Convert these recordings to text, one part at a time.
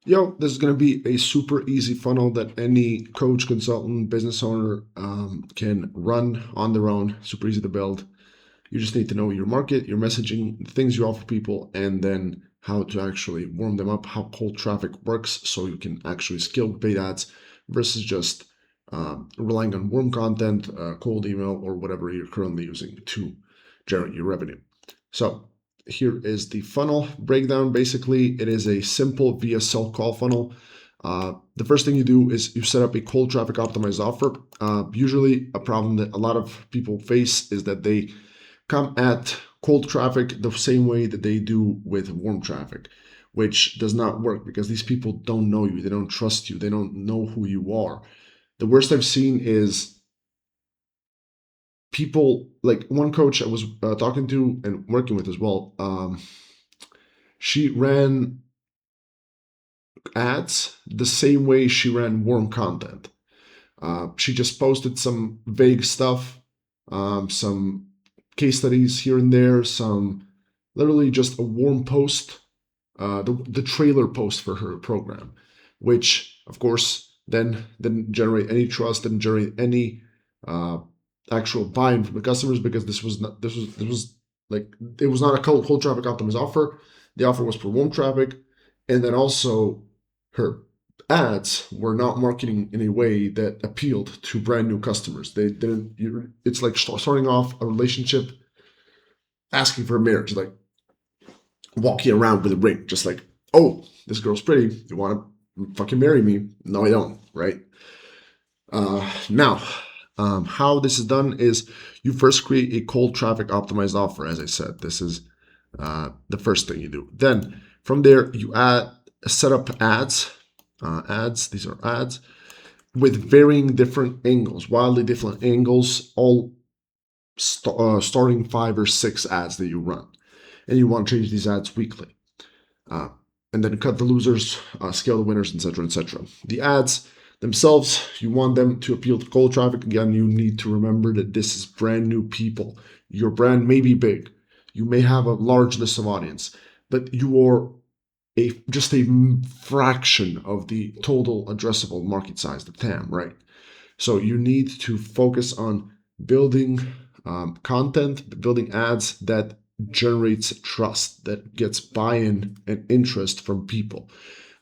This is going to be a super easy funnel that any coach, consultant, business owner can run on their own. Super easy to build. You just need to know your market, your messaging, the things you offer people, and then how to actually warm them up, how cold traffic works, so you can actually scale paid ads versus just relying on warm content, cold email, or whatever you're currently using to generate your revenue. So here is the funnel breakdown. Basically, it is a simple VSL call funnel. The first thing you do is you set up a cold traffic optimized offer. Usually, a problem that a lot of people face is that they come at cold traffic the same way that they do with warm traffic, which does not work because these people don't know you, they don't trust you, they don't know who you are. The worst I've seen is people like one coach I was talking to and working with as well. She ran ads the same way she ran warm content. She just posted some vague stuff, some case studies here and there, some literally just a warm post, the trailer post for her program, which of course then didn't generate any trust, didn't generate any actual buy-in from the customers because this was like it was not a cold traffic optimized offer. The offer was for warm traffic, and then also her ads were not marketing in a way that appealed to brand new customers. They didn't. It's like starting off a relationship, asking for a marriage, like walking around with a ring, just like, oh, this girl's pretty. You want to fucking marry me? No, I don't. Right now, how this is done is you first create a cold traffic optimized offer. As I said, this is the first thing you do. Then from there, you set up ads. These are ads with varying different angles, wildly different angles, all starting 5 or 6 ads that you run. And you want to change these ads weekly. And then cut the losers, scale the winners, etc., etc. The ads themselves, you want them to appeal to cold traffic. Again, you need to remember that this is brand new people. Your brand may be big. You may have a large list of audience, but you are just a fraction of the total addressable market size, the TAM, right? So you need to focus on building content, building ads that generates trust, that gets buy-in and interest from people,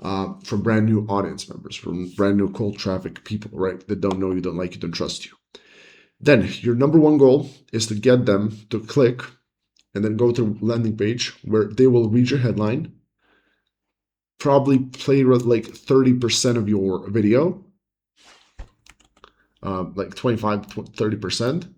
from brand new audience members, from brand new cold traffic people, right? That don't know you, don't like you, don't trust you. Then your number one goal is to get them to click and then go to a landing page where they will read your headline, probably play like 30% of your video, like 25, 30%,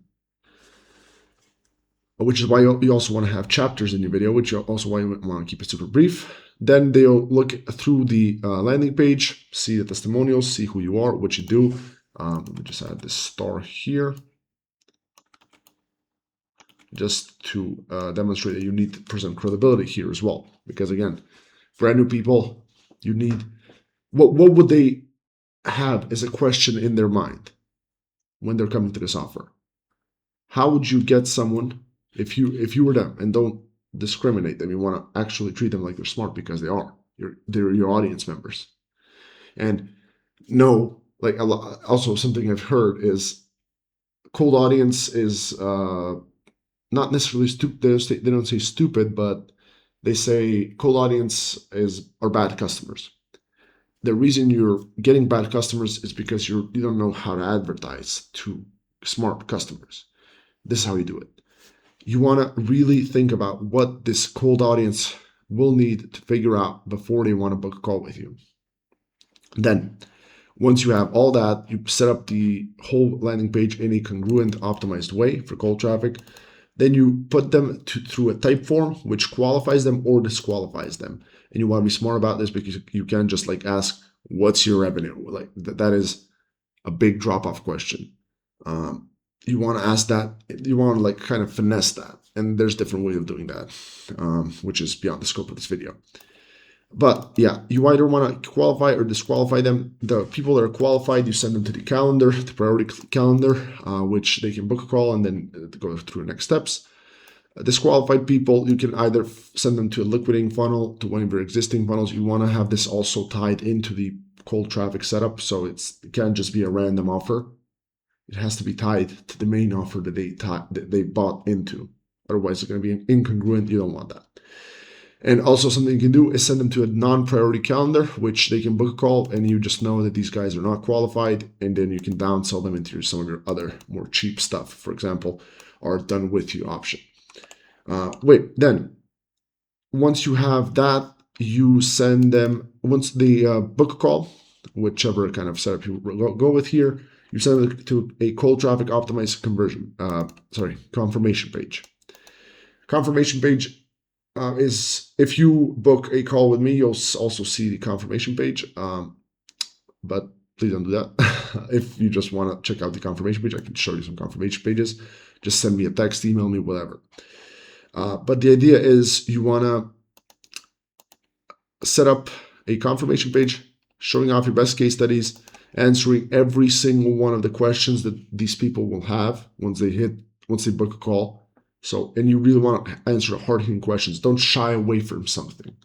which is why you also want to have chapters in your video, which is also why you want to keep it super brief. Then they'll look through the landing page, see the testimonials, see who you are, what you do. Let me just add this star here, just to demonstrate that you need to present credibility here as well. Because again, brand new people, you need, what would they have as a question in their mind when they're coming to this offer? How would you get someone, if you were them, and don't discriminate them, you want to actually treat them like they're smart because they are. They're your audience members. And no, like also something I've heard is cold audience is not necessarily stupid. They don't say stupid, but they say cold audience are bad customers. The reason you're getting bad customers is because you don't know how to advertise to smart customers. This is how you do it. You want to really think about what this cold audience will need to figure out before they want to book a call with you. Then, once you have all that, you set up the whole landing page in a congruent, optimized way for cold traffic. Then you put them through a type form, which qualifies them or disqualifies them. And you want to be smart about this because you can't just like ask, what's your revenue? Like that is a big drop-off question. You want to ask that, you want to like kind of finesse that. And there's different ways of doing that, which is beyond the scope of this video. But yeah, you either want to qualify or disqualify them. The people that are qualified, you send them to the calendar, the priority calendar, which they can book a call and then go through the next steps. Disqualified people, you can either send them to a liquidating funnel, to one of your existing funnels. You want to have this also tied into the cold traffic setup, so it can't just be a random offer. It has to be tied to the main offer that they bought into. Otherwise, it's going to be incongruent. You don't want that. And also something you can do is send them to a non-priority calendar, which they can book a call, and you just know that these guys are not qualified, and then you can downsell them into some of your other more cheap stuff. For example, our done with you option. Then once you have that, you send them, once they book a call, whichever kind of setup you go with here, you send it to a cold traffic optimized confirmation page. Confirmation page is, if you book a call with me, you'll also see the confirmation page. But please don't do that. If you just want to check out the confirmation page, I can show you some confirmation pages. Just send me a text, email me, whatever. But the idea is you want to set up a confirmation page showing off your best case studies, answering every single one of the questions that these people will have once they book a call. So, and you really want to answer hard-hitting questions. Don't shy away from something.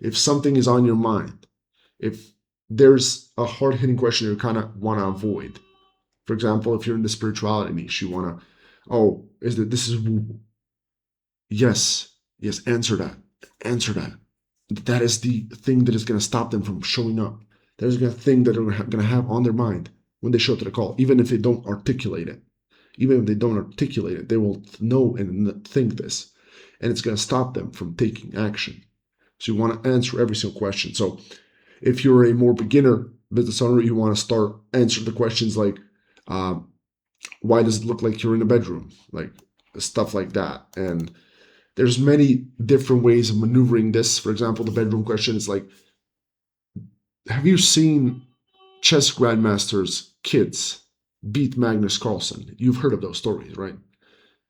If something is on your mind, if there's a hard-hitting question you kind of want to avoid. For example, if you're in the spirituality niche, you want to, this is woo. Yes, answer that. That is the thing that is going to stop them from showing up. That is the thing that they're going to have on their mind when they show up to the call, even if they don't articulate it. Even if they don't articulate it, they will know and think this, and it's going to stop them from taking action. So you want to answer every single question. So if you're a more beginner business owner, you want to start answering the questions like, why does it look like you're in a bedroom? Like stuff like that. And there's many different ways of maneuvering this. For example, the bedroom question is like, have you seen chess grandmasters' kids beat Magnus Carlsen? You've heard of those stories, right?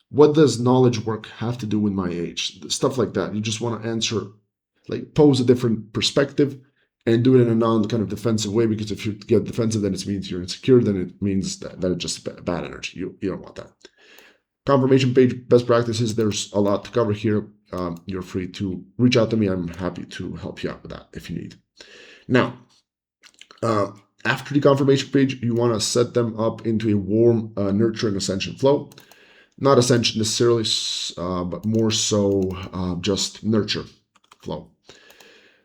What does knowledge work have to do with my age? Stuff like that. You just want to answer, like pose a different perspective and do it in a non-kind of defensive way, because if you get defensive, then it means you're insecure, then it means that it's just bad energy. You don't want that. Confirmation page best practices, there's a lot to cover here. You're free to reach out to me. I'm happy to help you out with that if you need. Now, after the confirmation page, you want to set them up into a warm, nurturing ascension flow. Not ascension necessarily, but more so just nurture flow,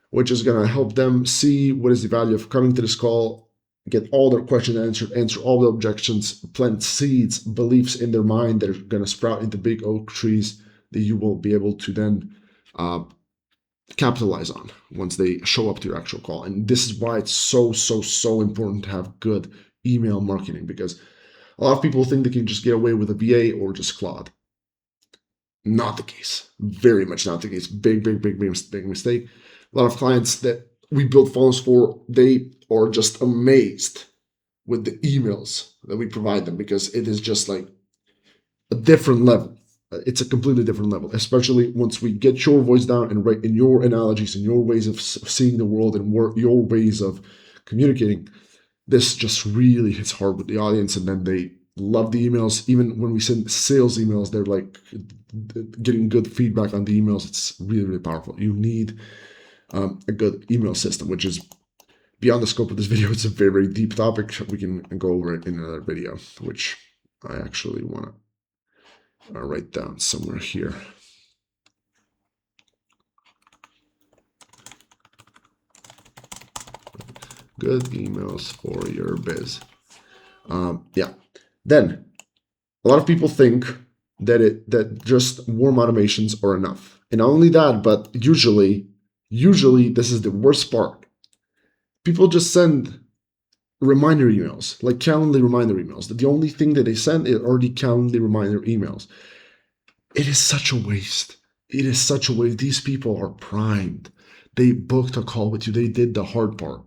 which is going to help them see what is the value of coming to this call, get all their questions answered, answer all the objections, plant seeds, beliefs in their mind that are going to sprout into big oak trees that you will be able to then capitalize on once they show up to your actual call. And this is why it's so important to have good email marketing, because a lot of people think they can just get away with a VA or just Claude. Not the case. Very much not the case. Big mistake. A lot of clients that we build funnels for, they are just amazed with the emails that we provide them, because it is just like a different level. It's a completely different level, especially once we get your voice down and write in your analogies and your ways of seeing the world and your ways of communicating. This just really hits hard with the audience, and then they love the emails. Even when we send sales emails, they're like getting good feedback on the emails. It's really powerful. You need a good email system, which is beyond the scope of this video. It's a very deep topic. We can go over it in another video, which I actually want to write down somewhere here. Good emails for your biz. Then a lot of people think that just warm automations are enough, and not only that, but usually this is the worst part. People just send reminder emails, like Calendly reminder emails. The only thing that they send is already Calendly reminder emails. It is such a waste. It is such a waste. These people are primed. They booked a call with you. They did the hard part.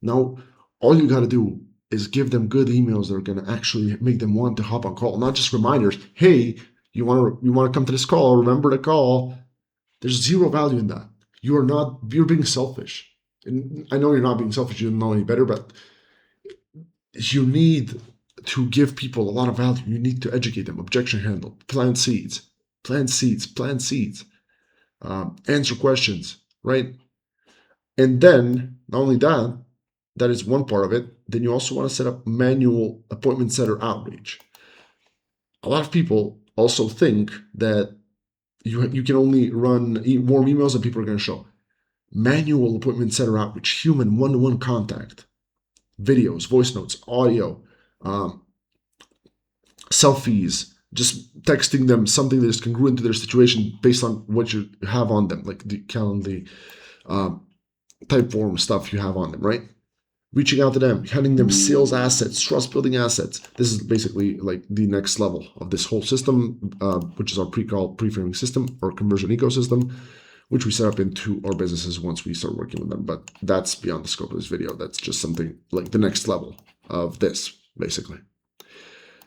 Now, all you got to do is give them good emails that are going to actually make them want to hop on call, not just reminders. Hey, you want to come to this call? Remember the call. There's zero value in that. You're being selfish. And I know you're not being selfish. You don't know any better, but you need to give people a lot of value. You need to educate them, objection handle, plant seeds, plant seeds, answer questions, right? And then, not only that, that is one part of it. Then you also want to set up manual appointment setter outreach. A lot of people also think that you can only run warm emails and people are going to show. Manual appointment setter outreach, human one-to-one contact, videos, voice notes, audio, um, selfies, just texting them something that is congruent to their situation based on what you have on them, like the Calendly type form stuff you have on them, right? Reaching out to them, handing them sales assets, trust building assets. This is basically like the next level of this whole system, which is our pre-framing system or conversion ecosystem, which we set up into our businesses once we start working with them. But that's beyond the scope of this video. That's just something like the next level of this, basically.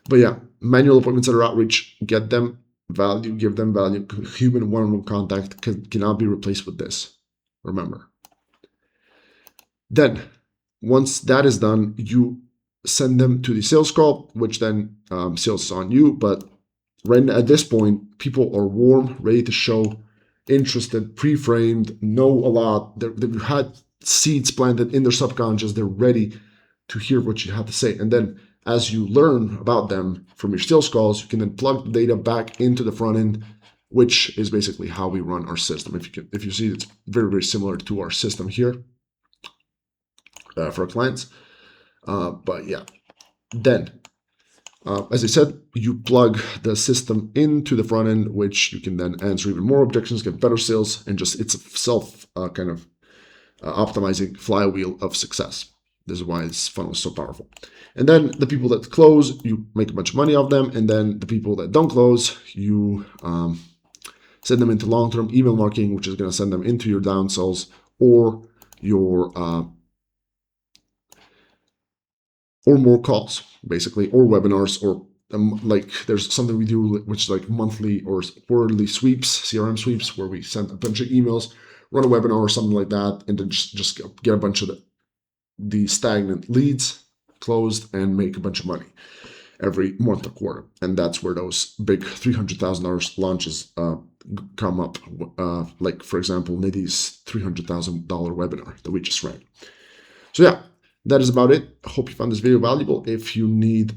But yeah, manual appointment setter outreach, get them value, give them value. Human one-on-one contact cannot be replaced with this. Remember. Then, once that is done, you send them to the sales call, which then sales is on you. But right at this point, people are warm, ready to show, interested, pre-framed, know a lot. They've had seeds planted in their subconscious. They're ready to hear what you have to say. And then as you learn about them from your sales calls, you can then plug the data back into the front end, which is basically how we run our system. If you see, it's very, very similar to our system here for our clients. But yeah, then as I said, you plug the system into the front end, which you can then answer even more objections, get better sales, and just it's a self kind of optimizing flywheel of success. This is why this funnel is so powerful. And then the people that close, you make a bunch of money off them. And then the people that don't close, you send them into long-term email marketing, which is going to send them into your downsells or your or more calls, basically, or webinars, or like there's something we do which is like monthly or quarterly sweeps, CRM sweeps, where we send a bunch of emails, run a webinar or something like that, and then just get a bunch of the stagnant leads closed and make a bunch of money every month or quarter. And that's where those big $300,000 launches come up. Like, for example, Nidhi's $300,000 webinar that we just ran. So yeah, that is about it. I hope you found this video valuable. If you need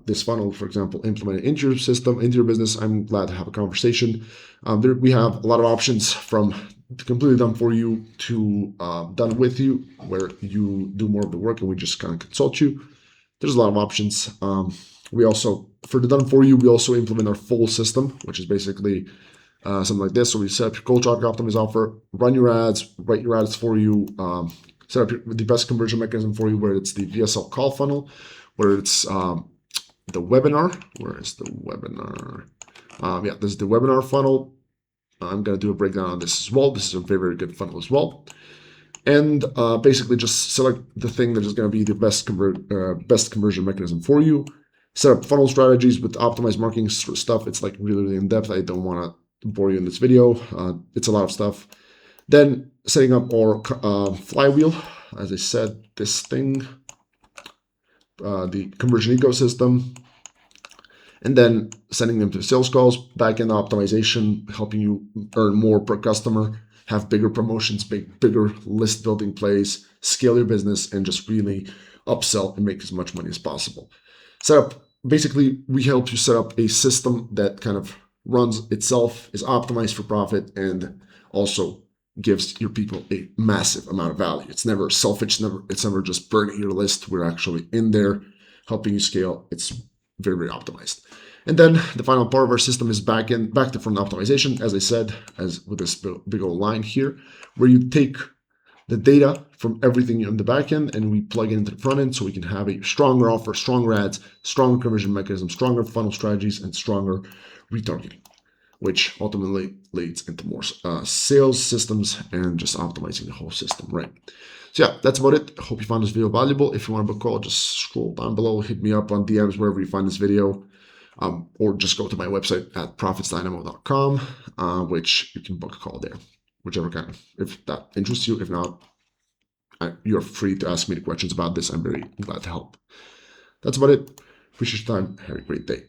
this funnel, for example, implemented into your system, into your business, I'm glad to have a conversation. We have a lot of options from completely done for you to done with you, where you do more of the work and we just kind of consult you. There's a lot of options. We also, for the done for you, we also implement our full system, which is basically something like this. So we set up your cold traffic optimize offer, run your ads, write your ads for you, set up the best conversion mechanism for you, where it's the VSL call funnel, where it's the webinar. Where is the webinar? Yeah, this is the webinar funnel. I'm going to do a breakdown on this as well. This is a very, very good funnel as well. And basically just select the thing that is going to be the best conversion mechanism for you. Set up funnel strategies with optimized marketing stuff. It's like really, really in depth. I don't want to bore you in this video. It's a lot of stuff. Then setting up our flywheel, as I said, this thing, the conversion ecosystem, and then sending them to sales calls, back-end optimization, helping you earn more per customer, have bigger promotions, bigger list building plays, scale your business, and just really upsell and make as much money as possible. Basically, we help you set up a system that kind of runs itself, is optimized for profit, and also gives your people a massive amount of value. It's never selfish, it's never just burning your list. We're actually in there helping you scale. It's very, very optimized. And then the final part of our system is back to front optimization, as I said, as with this big old line here, where you take the data from everything on the back end and we plug it into the front end so we can have a stronger offer, stronger ads, stronger conversion mechanism, stronger funnel strategies, and stronger retargeting, which ultimately leads into more sales systems and just optimizing the whole system, right? So yeah, that's about it. I hope you found this video valuable. If you want to book a call, just scroll down below, hit me up on DMs wherever you find this video, or just go to my website at profitsdynamo.com, which you can book a call there, whichever kind of, if that interests you. If not, you're free to ask me the questions about this. I'm very glad to help. That's about it. Appreciate your time. Have a great day.